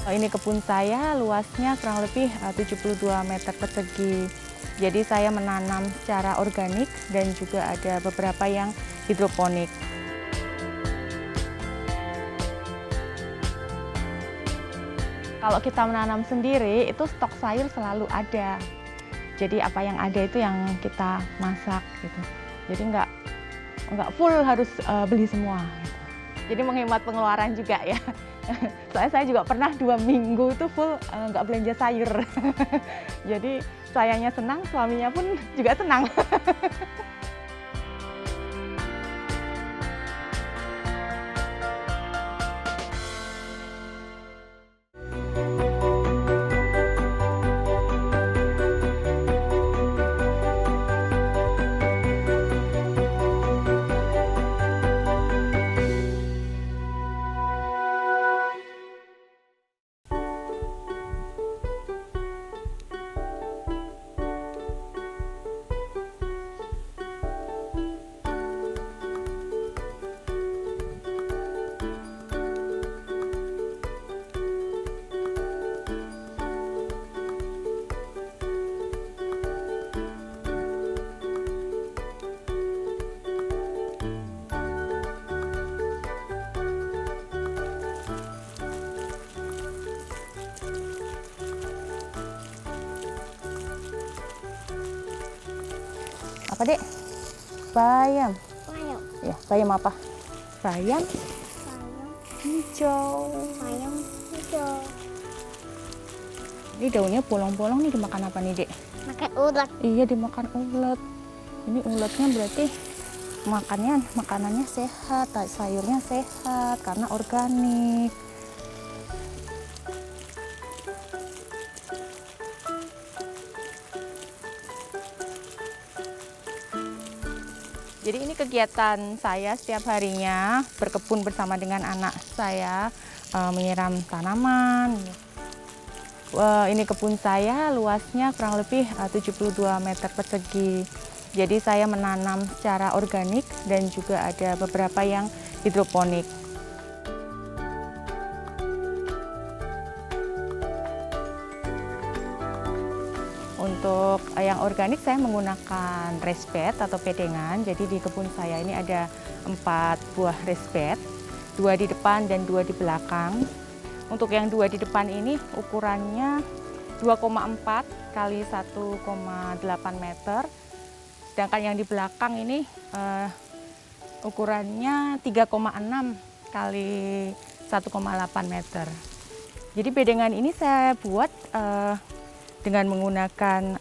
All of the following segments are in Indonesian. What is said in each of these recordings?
Ini kebun saya luasnya kurang lebih 72 meter persegi. Jadi saya menanam secara organik dan juga ada beberapa yang hidroponik. Kalau kita menanam sendiri itu stok sayur selalu ada. Jadi apa yang ada itu yang kita masak gitu. Jadi nggak full harus beli semua. Gitu. Jadi menghemat pengeluaran juga ya. Soalnya saya juga pernah 2 minggu itu full nggak belanja sayur. Jadi sayanya senang, suaminya pun juga senang. Apa, Dek? Bayam. Bayam. Ya, bayam apa? Bayam Bayam. hijau. Bayam hijau. Ini daunnya bolong-bolong nih, dimakan apa nih, Dek? Makan ulat. Iya, dimakan ulet. Ini uletnya berarti makanannya sehat, sayurnya sehat karena organik. Jadi ini kegiatan saya setiap harinya berkebun bersama dengan anak saya, menyiram tanaman. Ini kebun saya luasnya kurang lebih 72 meter persegi. Jadi saya menanam secara organik dan juga ada beberapa yang hidroponik. Untuk yang organik saya menggunakan raised bed atau pedengan. Jadi di kebun saya ini ada 4 buah raised bed, 2 di depan dan 2 di belakang. Untuk yang 2 di depan ini ukurannya 2,4 kali 1,8 meter. Sedangkan yang di belakang ini ukurannya 3,6 kali 1,8 meter. Jadi bedengan ini saya buat dengan menggunakan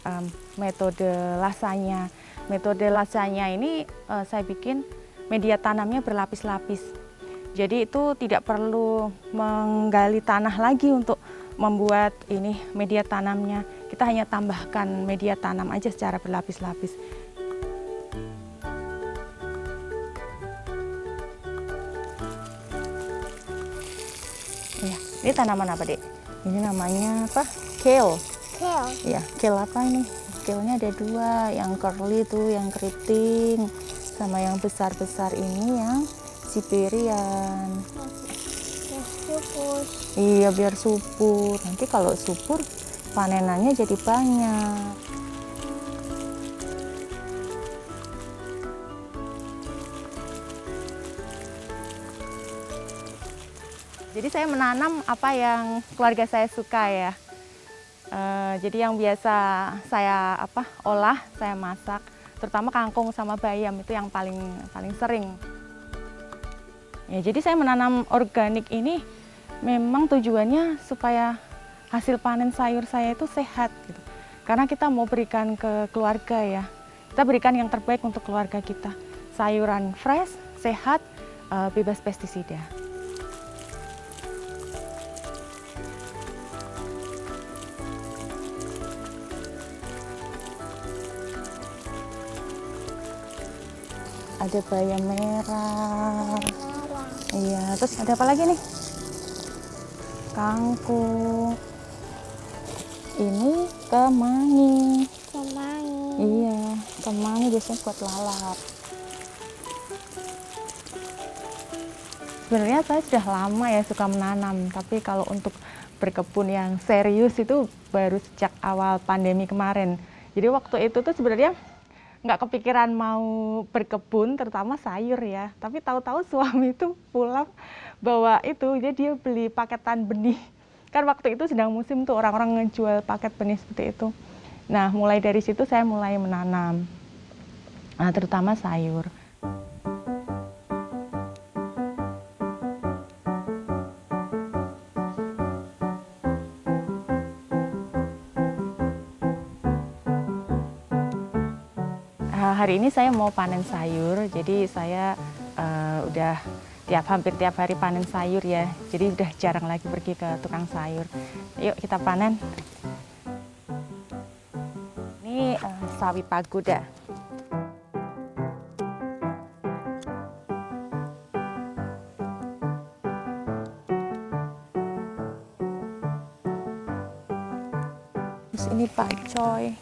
metode lasanya. Metode lasanya ini saya bikin media tanamnya berlapis-lapis. Jadi itu tidak perlu menggali tanah lagi untuk membuat ini media tanamnya. Kita hanya tambahkan media tanam aja secara berlapis-lapis. Ya, ini tanaman apa, Dek? Ini namanya apa? Kale. Kale. Ya, kale apa ini? Kale-nya ada 2, yang curly itu yang keriting, sama yang besar-besar ini yang Siberian. Biar subur. Iya, biar subur. Nanti kalau subur panenannya jadi banyak. Jadi saya menanam apa yang keluarga saya suka ya. Jadi yang biasa saya olah, saya masak, terutama kangkung sama bayam itu yang paling sering. Ya, jadi saya menanam organik ini memang tujuannya supaya hasil panen sayur saya itu sehat gitu. Karena kita mau berikan ke keluarga ya. Kita berikan yang terbaik untuk keluarga kita. Sayuran fresh, sehat, bebas pestisida. Ada bayam merah. Iya, terus ada apa lagi nih? Kangkung. Ini kemangi. Kemangi. Iya, kemangi biasanya buat lalap. Sebenarnya saya sudah lama ya suka menanam, tapi kalau untuk berkebun yang serius itu baru sejak awal pandemi kemarin. Jadi waktu itu tuh sebenarnya nggak kepikiran mau berkebun, terutama sayur ya. Tapi tahu-tahu suami itu pulang bawa itu, jadi dia beli paketan benih. Kan waktu itu sedang musim tuh orang-orang ngejual paket benih seperti itu. Nah, mulai dari situ saya mulai menanam, nah, terutama sayur. Hari ini saya mau panen sayur, jadi saya udah hampir tiap hari panen sayur ya. Jadi udah jarang lagi pergi ke tukang sayur. Yuk kita panen. Ini sawi pagoda. Terus ini pakcoy.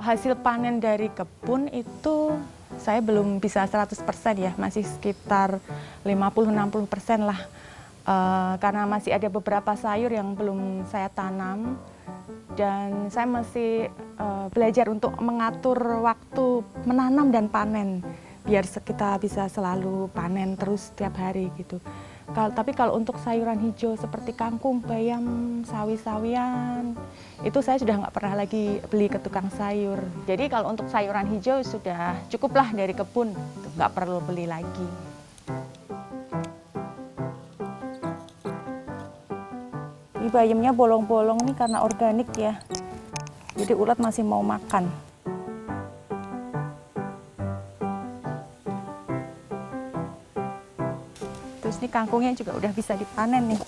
Hasil panen dari kebun itu saya belum bisa 100% ya, masih sekitar 50-60% lah. Karena masih ada beberapa sayur yang belum saya tanam dan saya masih belajar untuk mengatur waktu menanam dan panen biar kita bisa selalu panen terus setiap hari gitu. Tapi kalau untuk sayuran hijau seperti kangkung, bayam, sawi-sawian, itu saya sudah nggak pernah lagi beli ke tukang sayur. Jadi kalau untuk sayuran hijau sudah cukuplah dari kebun, nggak perlu beli lagi. Ini bayamnya bolong-bolong nih karena organik ya, jadi ulat masih mau makan. Terus ini kangkungnya juga udah bisa dipanen nih.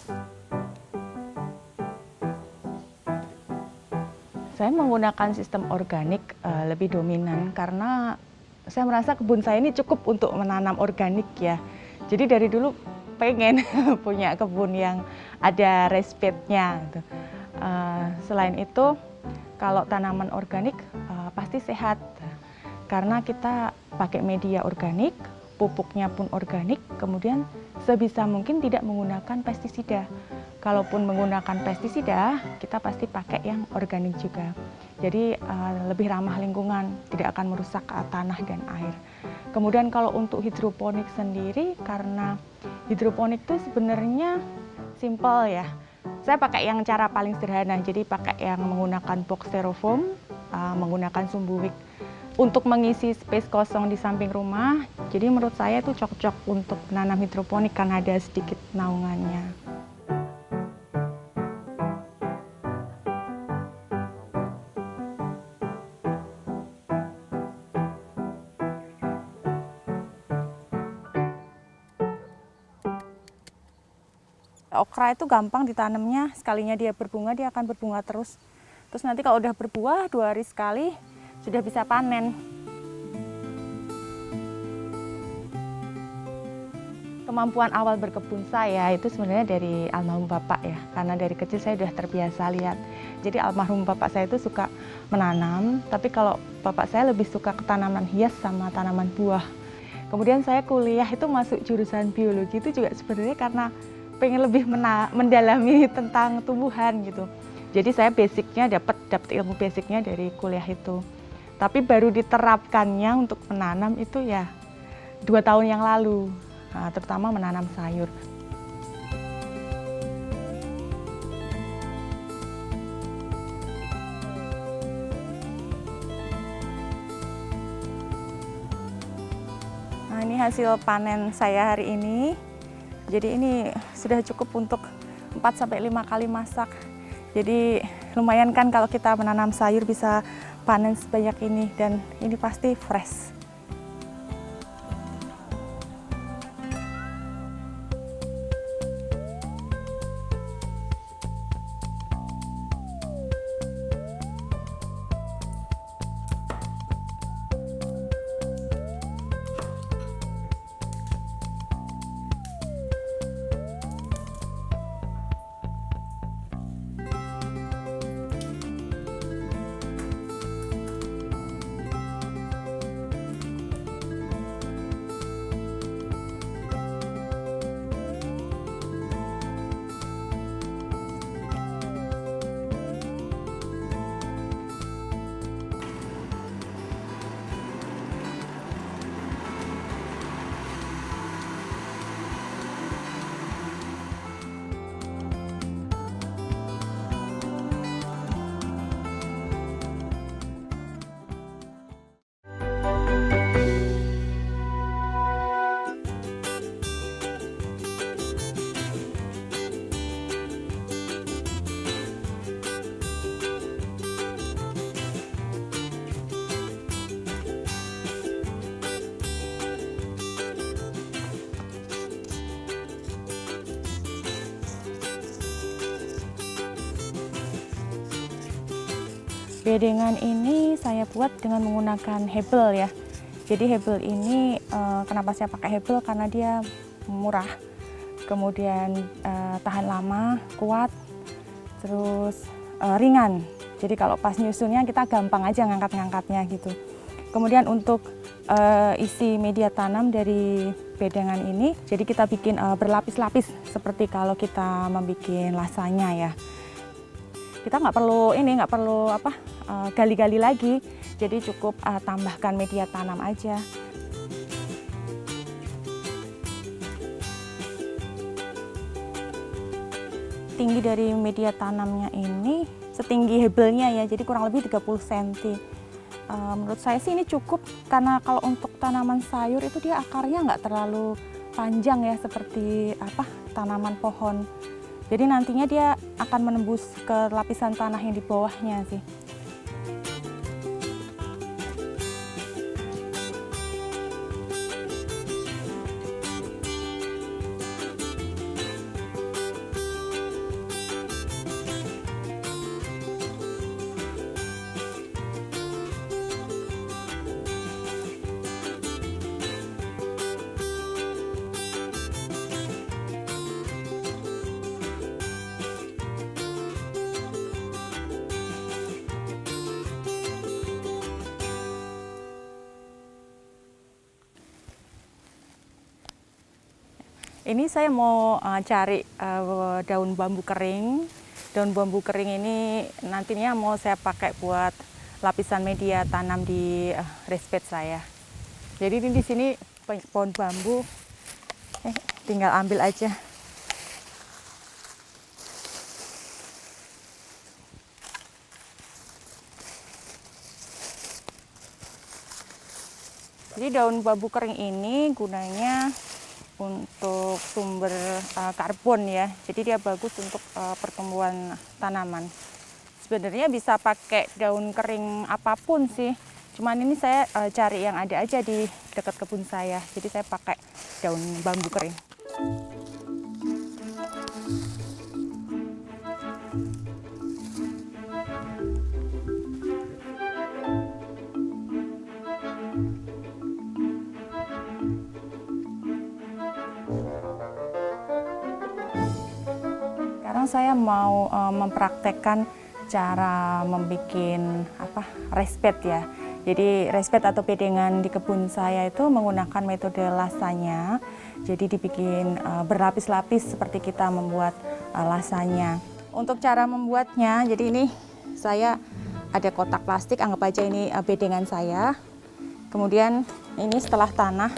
Saya menggunakan sistem organik lebih dominan karena saya merasa kebun saya ini cukup untuk menanam organik ya. Jadi dari dulu pengen punya kebun yang ada respite-nya. Gitu. Selain itu, kalau tanaman organik pasti sehat karena kita pakai media organik, pupuknya pun organik, kemudian sebisa mungkin tidak menggunakan pestisida. Kalaupun menggunakan pestisida, kita pasti pakai yang organik juga. Jadi lebih ramah lingkungan, tidak akan merusak tanah dan air. Kemudian kalau untuk hidroponik sendiri, karena hidroponik itu sebenarnya simple ya. Saya pakai yang cara paling sederhana, jadi pakai yang menggunakan box styrofoam, menggunakan sumbu wick untuk mengisi space kosong di samping rumah. Jadi menurut saya itu cocok untuk menanam hidroponik karena ada sedikit naungannya. Okra itu gampang ditanamnya, sekalinya dia akan berbunga terus. Terus nanti kalau udah berbuah 2 hari sekali, sudah bisa panen. Kemampuan awal berkebun saya itu sebenarnya dari almarhum bapak ya, karena dari kecil saya sudah terbiasa lihat. Jadi almarhum bapak saya itu suka menanam, tapi kalau bapak saya lebih suka ke tanaman hias sama tanaman buah. Kemudian saya kuliah itu masuk jurusan biologi itu juga sebenarnya karena pengen lebih mendalami tentang tumbuhan gitu. Jadi saya basicnya dapat ilmu basicnya dari kuliah itu. Tapi baru diterapkannya untuk menanam itu ya 2 tahun yang lalu, terutama menanam sayur. Nah, ini hasil panen saya hari ini. Jadi ini sudah cukup untuk 4-5 kali masak. Jadi lumayan kan kalau kita menanam sayur bisa panen sebanyak ini dan ini pasti fresh. Bedengan ini saya buat dengan menggunakan hebel ya. Jadi hebel ini kenapa saya pakai hebel, karena dia murah, kemudian tahan lama, kuat, terus ringan. Jadi kalau pas nyusunnya kita gampang aja ngangkat-ngangkatnya gitu. Kemudian untuk isi media tanam dari bedengan ini, jadi kita bikin berlapis-lapis seperti kalau kita membuat lasanya ya. Kita nggak perlu gali-gali lagi, jadi cukup tambahkan media tanam aja. Tinggi dari media tanamnya ini setinggi hebelnya ya, jadi kurang lebih 30 cm. Menurut saya sih ini cukup, karena kalau untuk tanaman sayur itu dia akarnya nggak terlalu panjang ya seperti tanaman pohon. Jadi nantinya dia akan menembus ke lapisan tanah yang di bawahnya sih. Ini saya mau cari daun bambu kering. Daun bambu kering ini nantinya mau saya pakai buat lapisan media tanam di raised bed saya. Jadi ini di sini pohon bambu, tinggal ambil aja. Jadi daun bambu kering ini gunanya untuk sumber karbon ya, jadi dia bagus untuk pertumbuhan tanaman. Sebenarnya bisa pakai daun kering apapun sih, cuman ini saya cari yang ada aja di dekat kebun saya, jadi saya pakai daun bambu kering. Sekarang saya mau mempraktekkan cara membuat raised bed ya. Jadi raised bed atau bedengan di kebun saya itu menggunakan metode lasanya. Jadi dibikin berlapis-lapis seperti kita membuat lasanya. Untuk cara membuatnya, jadi ini saya ada kotak plastik, anggap aja ini bedengan saya. Kemudian ini setelah tanah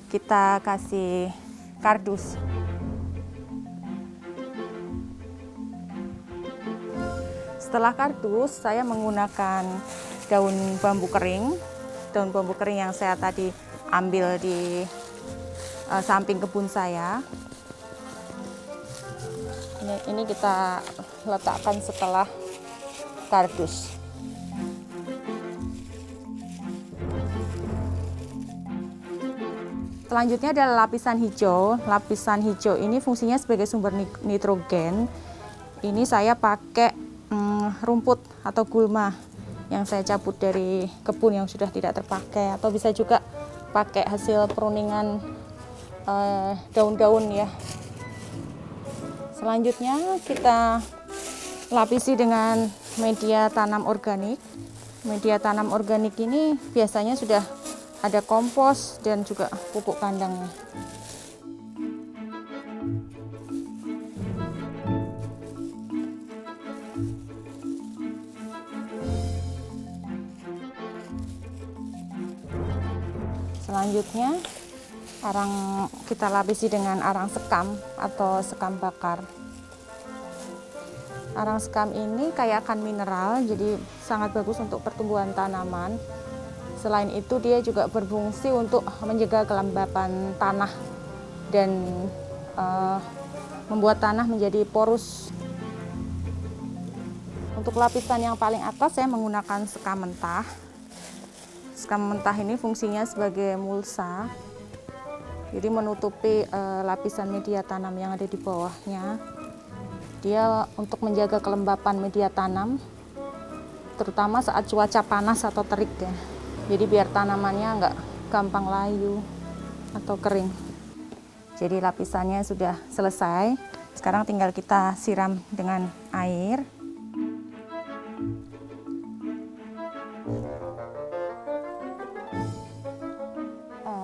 kita kasih kardus. Setelah kardus, saya menggunakan daun bambu kering. Daun bambu kering yang saya tadi ambil di samping kebun saya. Ini kita letakkan setelah kardus. Selanjutnya adalah lapisan hijau. Lapisan hijau ini fungsinya sebagai sumber nitrogen. Ini saya pakai rumput atau gulma yang saya cabut dari kebun yang sudah tidak terpakai, atau bisa juga pakai hasil peruningan daun-daun ya. Selanjutnya kita lapisi dengan media tanam organik. Media tanam organik ini biasanya sudah ada kompos dan juga pupuk kandangnya. Selanjutnya kita lapisi dengan arang sekam atau sekam bakar. Arang sekam ini kaya akan mineral, jadi sangat bagus untuk pertumbuhan tanaman. Selain itu dia juga berfungsi untuk menjaga kelembapan tanah dan membuat tanah menjadi porus. Untuk lapisan yang paling atas saya menggunakan sekam mentah. Sekam mentah ini fungsinya sebagai mulsa, jadi menutupi lapisan media tanam yang ada di bawahnya. Dia untuk menjaga kelembapan media tanam terutama saat cuaca panas atau terik ya. Jadi biar tanamannya nggak gampang layu atau kering. Jadi lapisannya sudah selesai. Sekarang tinggal kita siram dengan air.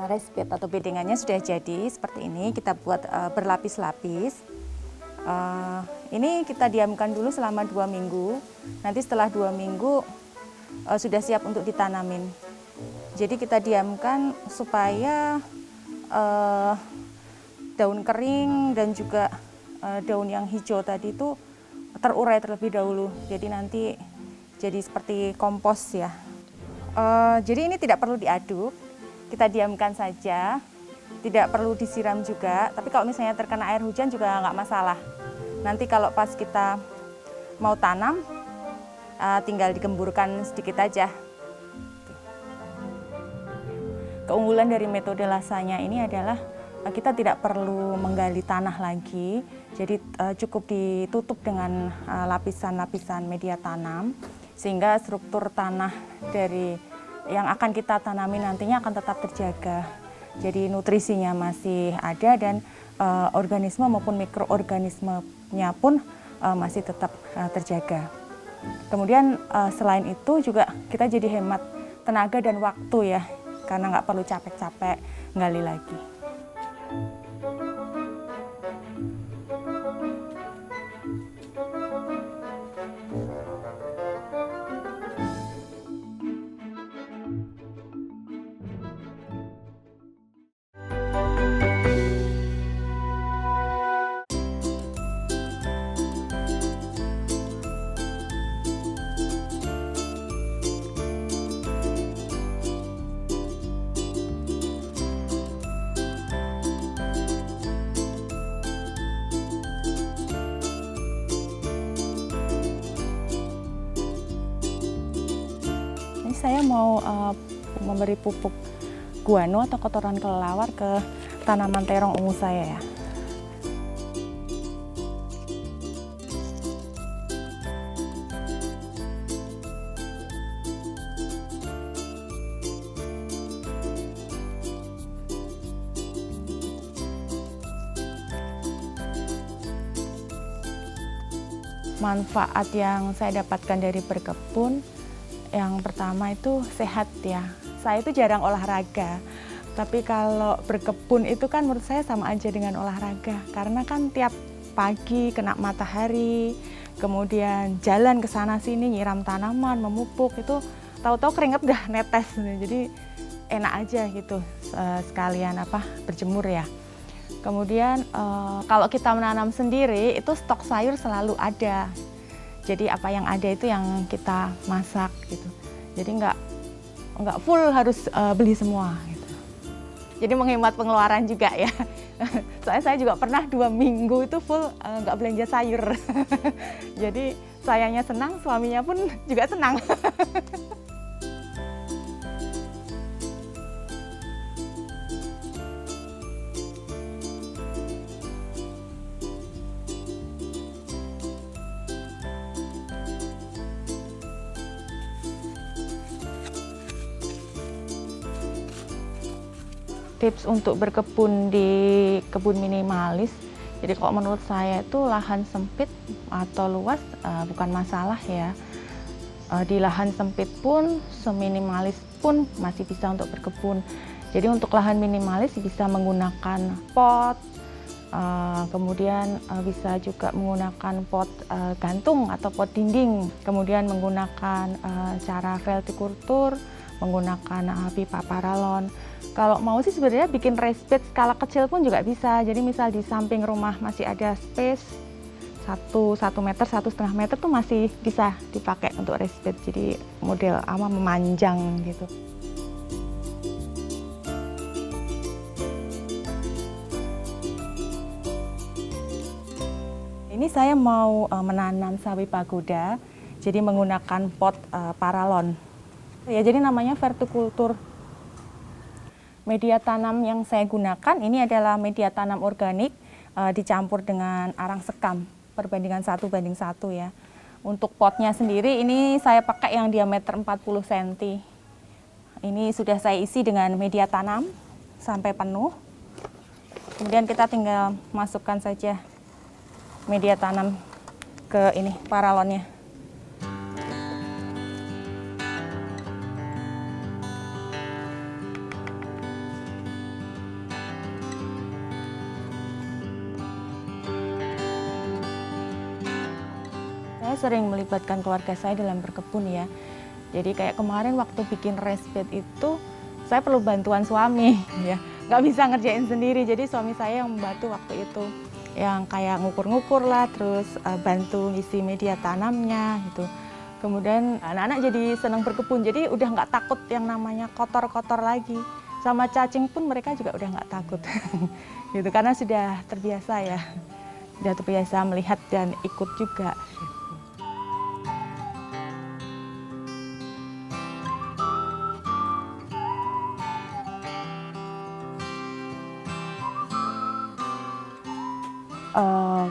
Raised bed atau bedengannya sudah jadi seperti ini. Kita buat berlapis-lapis. Ini kita diamkan dulu selama 2 minggu. Nanti setelah 2 minggu sudah siap untuk ditanamin. Jadi kita diamkan supaya daun kering dan juga daun yang hijau tadi itu terurai terlebih dahulu. Jadi nanti jadi seperti kompos ya. Jadi ini tidak perlu diaduk. Kita diamkan saja, tidak perlu disiram juga. Tapi kalau misalnya terkena air hujan juga nggak masalah. Nanti kalau pas kita mau tanam, tinggal digemburkan sedikit aja. Keunggulan dari metode lasanya ini adalah kita tidak perlu menggali tanah lagi. Jadi cukup ditutup dengan lapisan-lapisan media tanam, sehingga struktur tanah dari yang akan kita tanami nantinya akan tetap terjaga. Jadi nutrisinya masih ada dan organisme maupun mikroorganismenya pun masih tetap terjaga. Kemudian selain itu juga kita jadi hemat tenaga dan waktu ya, karena nggak perlu capek-capek gali lagi. Saya mau memberi pupuk guano atau kotoran kelelawar ke tanaman terong ungu saya ya. Manfaat yang saya dapatkan dari berkebun, yang pertama itu sehat ya. Saya itu jarang olahraga, tapi kalau berkebun itu kan menurut saya sama aja dengan olahraga. Karena kan tiap pagi kena matahari, kemudian jalan ke sana sini nyiram tanaman, memupuk, itu tahu-tahu keringet udah netes. Jadi enak aja gitu sekalian berjemur ya. Kemudian kalau kita menanam sendiri itu stok sayur selalu ada. Jadi apa yang ada itu yang kita masak gitu. Jadi nggak full harus beli semua gitu. Jadi menghemat pengeluaran juga ya. Soalnya saya juga pernah 2 minggu itu full nggak belanja sayur. Jadi sayanya senang, suaminya pun juga senang. Tips untuk berkebun di kebun minimalis. Jadi kalau menurut saya itu lahan sempit atau luas bukan masalah ya. Di lahan sempit pun, seminimalis pun masih bisa untuk berkebun. Jadi untuk lahan minimalis bisa menggunakan pot, kemudian bisa juga menggunakan pot gantung atau pot dinding. Kemudian menggunakan cara veltikultur, menggunakan pipa paralon. Kalau mau sih sebenarnya bikin raised bed skala kecil pun juga bisa. Jadi misal di samping rumah masih ada space 1 meter, 1,5 meter tuh masih bisa dipakai untuk raised bed. Jadi model memanjang gitu. Ini saya mau menanam sawi pagoda, jadi menggunakan pot paralon. Ya, jadi namanya vertikultur. Media tanam yang saya gunakan ini adalah media tanam organik dicampur dengan arang sekam, perbandingan 1:1 ya. Untuk potnya sendiri ini saya pakai yang diameter 40 cm. Ini sudah saya isi dengan media tanam sampai penuh. Kemudian kita tinggal masukkan saja media tanam ke ini paralonnya. Saya sering melibatkan keluarga saya dalam berkebun ya. Jadi kayak kemarin waktu bikin raised bed itu saya perlu bantuan suami ya. Nggak bisa ngerjain sendiri, jadi suami saya yang membantu waktu itu. Yang kayak ngukur-ngukur lah, terus bantu ngisi media tanamnya gitu. Kemudian anak-anak jadi senang berkebun, jadi udah nggak takut yang namanya kotor-kotor lagi. Sama cacing pun mereka juga udah nggak takut gitu, karena sudah terbiasa ya. Sudah terbiasa melihat dan ikut juga.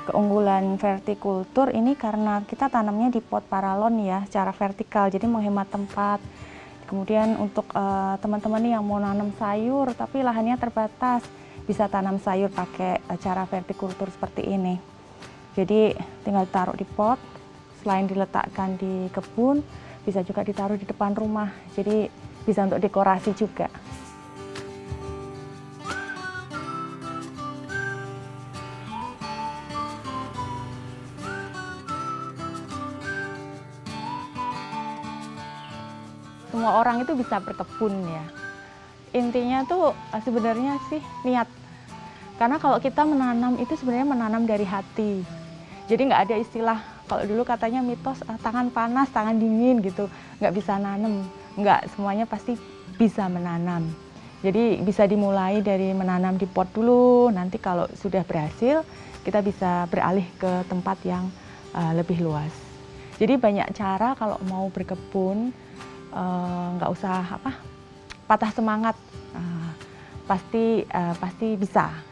Keunggulan vertikultur ini karena kita tanamnya di pot paralon ya, secara vertikal, jadi menghemat tempat. Kemudian untuk teman-teman yang mau nanam sayur tapi lahannya terbatas, bisa tanam sayur pakai cara vertikultur seperti ini. Jadi tinggal taruh di pot, selain diletakkan di kebun, bisa juga ditaruh di depan rumah, jadi bisa untuk dekorasi juga. Semua orang itu bisa berkebun ya. Intinya tuh sebenarnya sih niat. Karena kalau kita menanam itu sebenarnya menanam dari hati. Jadi nggak ada istilah, kalau dulu katanya mitos tangan panas, tangan dingin gitu, nggak bisa nanam. Nggak, semuanya pasti bisa menanam. Jadi bisa dimulai dari menanam di pot dulu, nanti kalau sudah berhasil kita bisa beralih ke tempat yang lebih luas. Jadi banyak cara kalau mau berkebun, nggak usah patah semangat, pasti bisa.